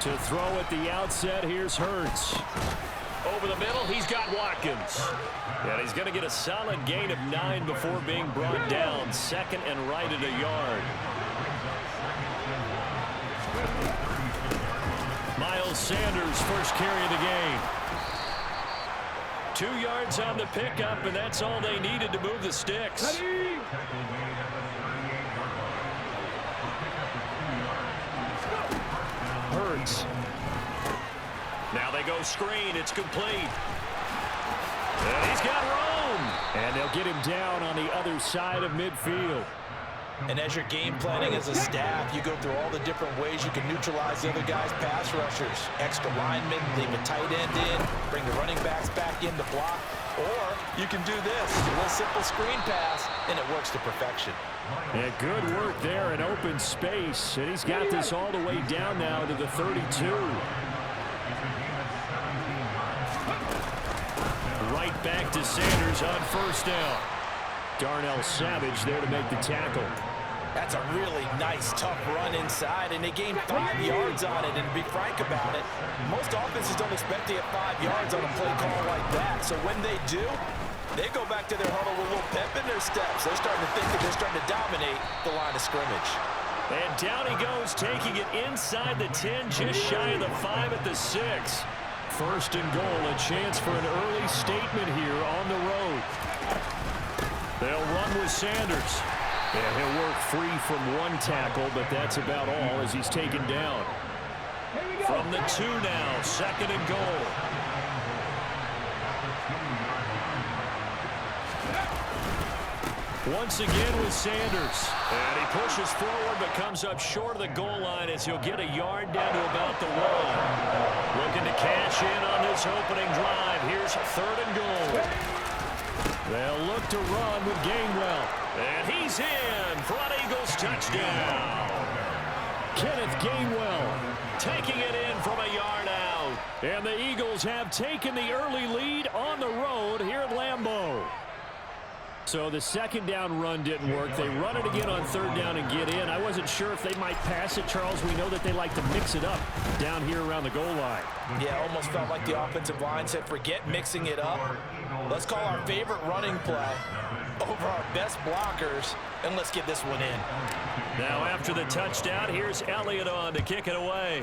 To throw at the outset, here's Hurts. Over the middle, he's got Watkins. And he's going to get a solid gain of 9 before being brought down. Second and right at a yard. Miles Sanders, first carry of the game. 2 yards on the pickup, and that's all they needed to move the sticks. Hurts. Now they go screen. It's complete. And he's got room. And they'll get him down on the other side of midfield. And as you're game planning as a staff, you go through all the different ways you can neutralize the other guy's pass rushers. Extra linemen, leave a tight end in, bring the running backs back in to block. Or you can do this, a little simple screen pass, and it works to perfection. And good work there in open space. And he's got this all the way down now to the 32. Right back to Sanders on first down. Darnell Savage there to make the tackle. That's a really nice, tough run inside, and they gained 5 yards on it. And to be frank about it, most offenses don't expect to get 5 yards on a play call like that. So when they do, they go back to their huddle with a little pep in their steps. They're starting to think that they're starting to dominate the line of scrimmage. And down he goes, taking it inside the 10, just shy of the 5 at the 6. First and goal, a chance for an early statement here on the road. They'll run with Sanders. And he'll work free from one tackle, but that's about all as he's taken down. From the 2 now, second and goal. Once again with Sanders. And he pushes forward but comes up short of the goal line as he'll get a yard down to about the 1. Looking to cash in on this opening drive. Here's third and goal. They'll look to run with Gainwell. And he's in for an Eagles touchdown. Kenneth Gainwell taking it in from a yard out. And the Eagles have taken the early lead on the road here at Lambeau. So the second down run didn't work. They run it again on third down and get in. I wasn't sure if they might pass it, Charles. We know that they like to mix it up down here around the goal line. Yeah, almost felt like the offensive line said, forget mixing it up. Let's call our favorite running play over our best blockers, and let's get this one in. Now after the touchdown, here's Elliott on to kick it away.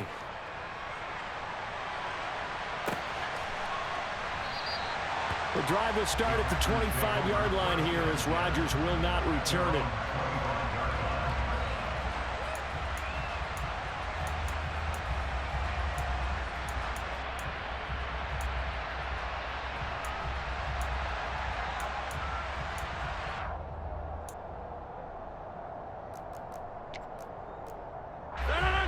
The drive will start at the 25-yard line here as Rodgers will not return it.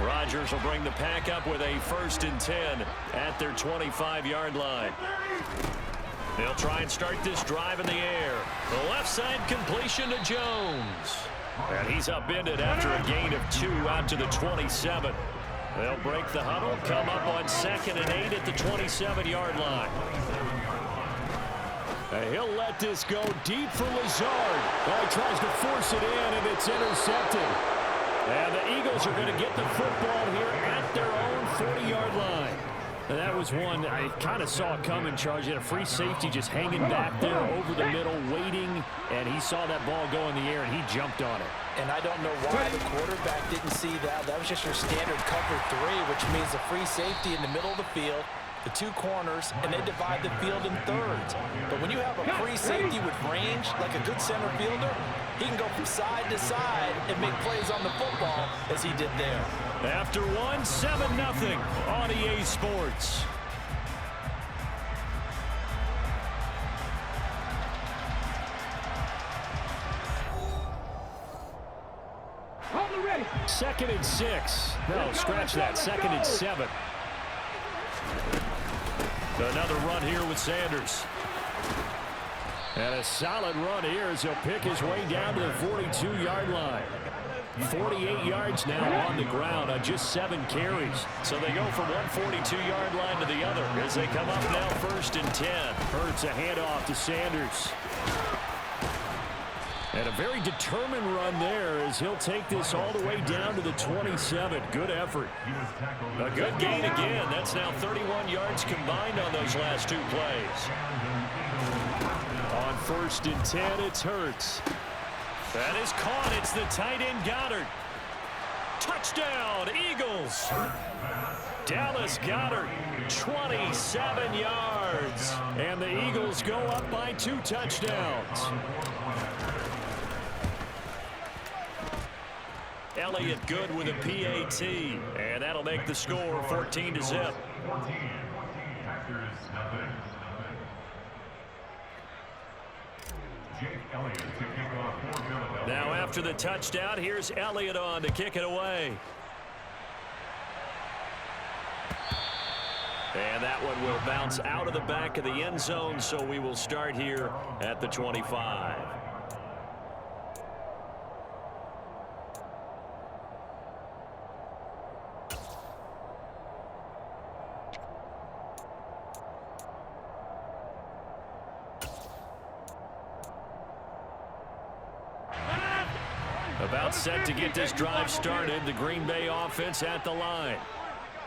Rodgers will bring the pack up with a 1st and 10 at their 25-yard line. They'll try and start this drive in the air. The left side completion to Jones. And he's upended after a gain of 2 out to the 27. They'll break the huddle, come up on 2nd and 8 at the 27-yard line. And he'll let this go deep for Lazard. Well, he tries to force it in, and it's intercepted. And the Eagles are going to get the football here at their own 40-yard line. And that was one I kind of saw coming, Charles. He had a free safety just hanging back there over the middle, waiting, and he saw that ball go in the air, and he jumped on it. And I don't know why the quarterback didn't see that. That was just your standard cover 3, which means the free safety in the middle of the field, the 2 corners, and they divide the field in thirds. But when you have a free safety with range, like a good center fielder, he can go from side to side and make plays on the football as he did there. After 1, 7-0 on EA Sports. Second and 6. No, scratch that. 2nd and 7. Another run here with Sanders. And a solid run here as he'll pick his way down to the 42-yard line. 48 yards now on the ground on just 7 carries. So they go from one 42-yard line to the other as they come up now 1st and 10. Hurts a handoff to Sanders. And a very determined run there as he'll take this all the way down to the 27. Good effort. A good gain again. That's now 31 yards combined on those last 2 plays. On 1st and 10, it's Hurts. That is caught. It's the tight end Goddard. Touchdown, Eagles. Dallas Goddard, 27 yards. And the Eagles go up by 2 touchdowns. Elliott good with a PAT. And that'll make the score 14-0. Now after the touchdown, here's Elliott on to kick it away. And that one will bounce out of the back of the end zone, so we will start here at the 25. About set to get this drive started. The Green Bay offense at the line.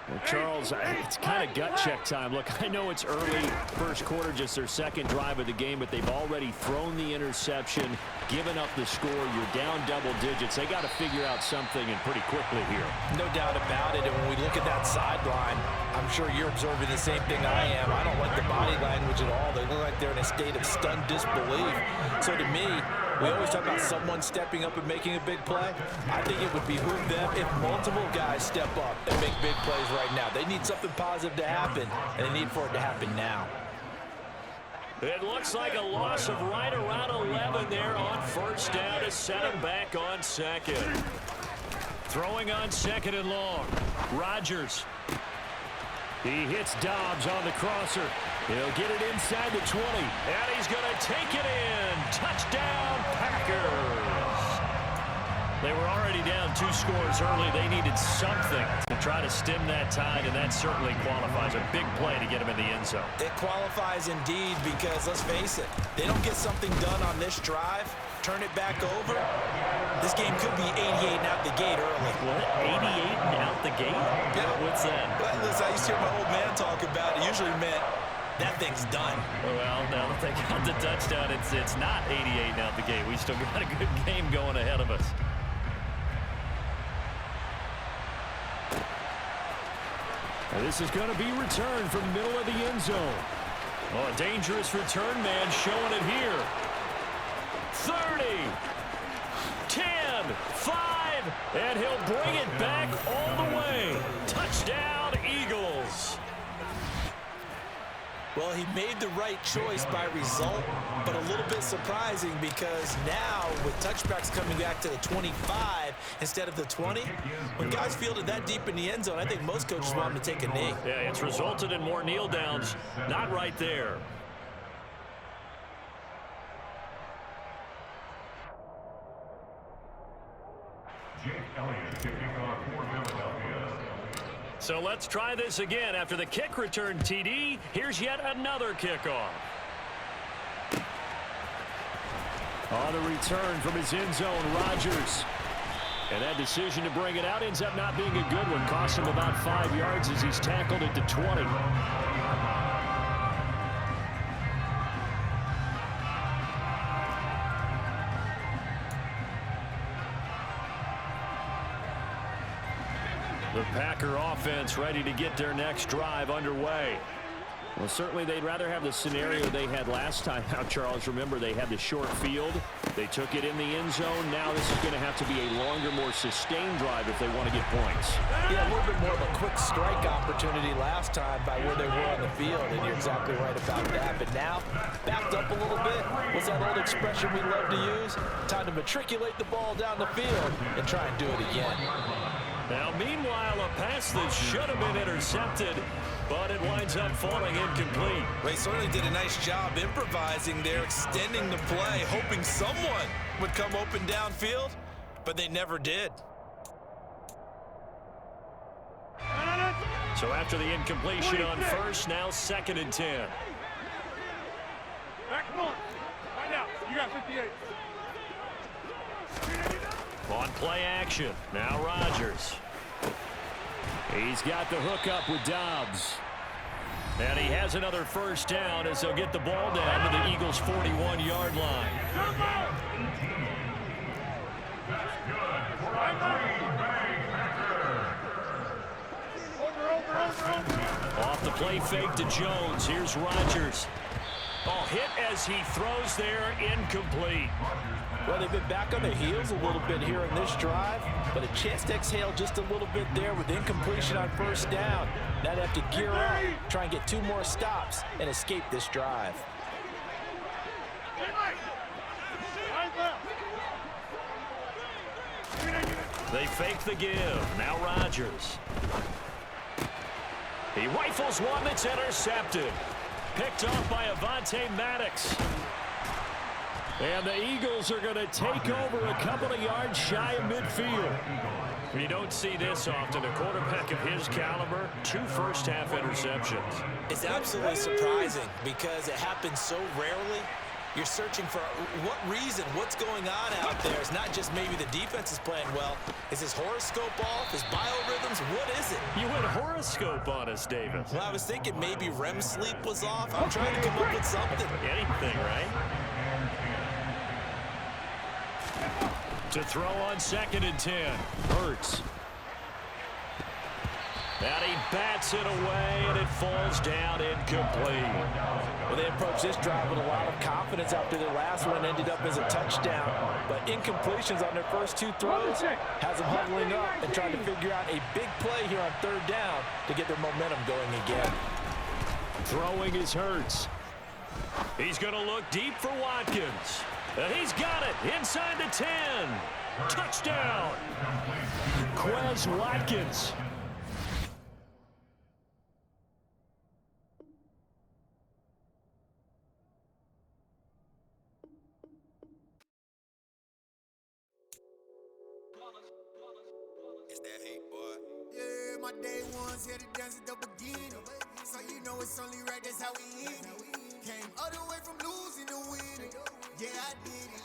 Well, Charles, it's kind of gut check time. Look, I know it's early, first quarter, just their second drive of the game, but they've already thrown the interception, given up the score. You're down double digits. They got to figure out something, and pretty quickly here. No doubt about it. And when we look at that sideline, I'm sure you're observing the same thing I am. I don't like the body language at all. They look like they're in a state of stunned disbelief. So to me, we always talk about someone stepping up and making a big play. I think it would behoove them if multiple guys step up and make big plays right now. They need something positive to happen, and they need for it to happen now. It looks like a loss of right around 11 there on 1st down to set him back on 2nd. Throwing on 2nd and long. Rodgers. He hits Dobbs on the crosser. He'll get it inside the 20. And he's going to take it in. Touchdown, Packers. They were already down 2 scores early. They needed something to try to stem that tide, and that certainly qualifies. A big play to get him in the end zone. It qualifies indeed because, let's face it, they don't get something done on this drive, turn it back over, this game could be 88 and out the gate early. What? 88 and out the gate? Yeah. What's that? Well, listen, I used to hear my old man talk about it. Usually meant that thing's done. Well, now that they got the touchdown, it's not 88 and out the gate. We still got a good game going ahead of us. Now this is going to be returned from the middle of the end zone. Oh, a dangerous return man showing it here. 30, 10, 5, and he'll bring it back all the way. Touchdown, Eagles. Well, he made the right choice by result, but a little bit surprising because now with touchbacks coming back to the 25 instead of the 20, when guys fielded that deep in the end zone, I think most coaches want him to take a knee. Yeah, it's resulted in more kneel downs. Not right there. So let's try this again. After the kick return TD, here's yet another kickoff. On the return from his end zone, Rodgers. And that decision to bring it out ends up not being a good one. Costs him about 5 yards as he's tackled it to 20. The Packer offense ready to get their next drive underway. Well, certainly they'd rather have the scenario they had last time out, Charles. Remember, they had the short field. They took it in the end zone. Now this is going to have to be a longer, more sustained drive if they want to get points. Yeah, a little bit more of a quick strike opportunity last time by where they were on the field, and you're exactly right about that. But now, backed up a little bit. What's that old expression we love to use? Time to matriculate the ball down the field and try and do it again. Now, meanwhile, a pass that should have been intercepted, but it winds up falling incomplete. They certainly did a nice job improvising there, extending the play, hoping someone would come open downfield, but they never did. So after the incompletion on first, now 2nd and 10. Back, come on. Right now. You got 58. On play action. Now Rodgers. He's got the hookup with Dobbs. And he has another first down as they'll get the ball down to the Eagles' 41-yard line. Off the play fake to Jones. Here's Rodgers. Oh, hit as he throws there, incomplete. Well, they've been back on their heels a little bit here in this drive, but a chance to exhale just a little bit there with incompletion on first down. Now they have to gear up, try and get 2 more stops, and escape this drive. They fake the give. Now Rodgers. He rifles one that's intercepted. Picked off by Avonte Maddox. And the Eagles are going to take over a couple of yards shy of midfield. You don't see this often. A quarterback of his caliber, 2 first-half interceptions. It's absolutely surprising because it happens so rarely. You're searching for what reason, what's going on out there. It's not just maybe the defense is playing well. Is his horoscope off? His biorhythms? What is it? You went horoscope on us, Davis. Well, I was thinking maybe REM sleep was off. I'm trying to come up with something. Anything, right? To throw on 2nd and 10. Hurts. And he bats it away, and it falls down incomplete. Well, they approached this drive with a lot of confidence after their last one ended up as a touchdown. But incompletions on their first 2 throws has them huddling up and trying to figure out a big play here on 3rd down to get their momentum going again. Throwing is Hurts. He's going to look deep for Watkins. And he's got it inside the 10. Touchdown. Quez Watkins. It's that hate, boy. Yeah, my day ones here to dance at the beginning. So you know it's only right, that's how we end it. Came all the way from losing to winning. Yeah, I did it.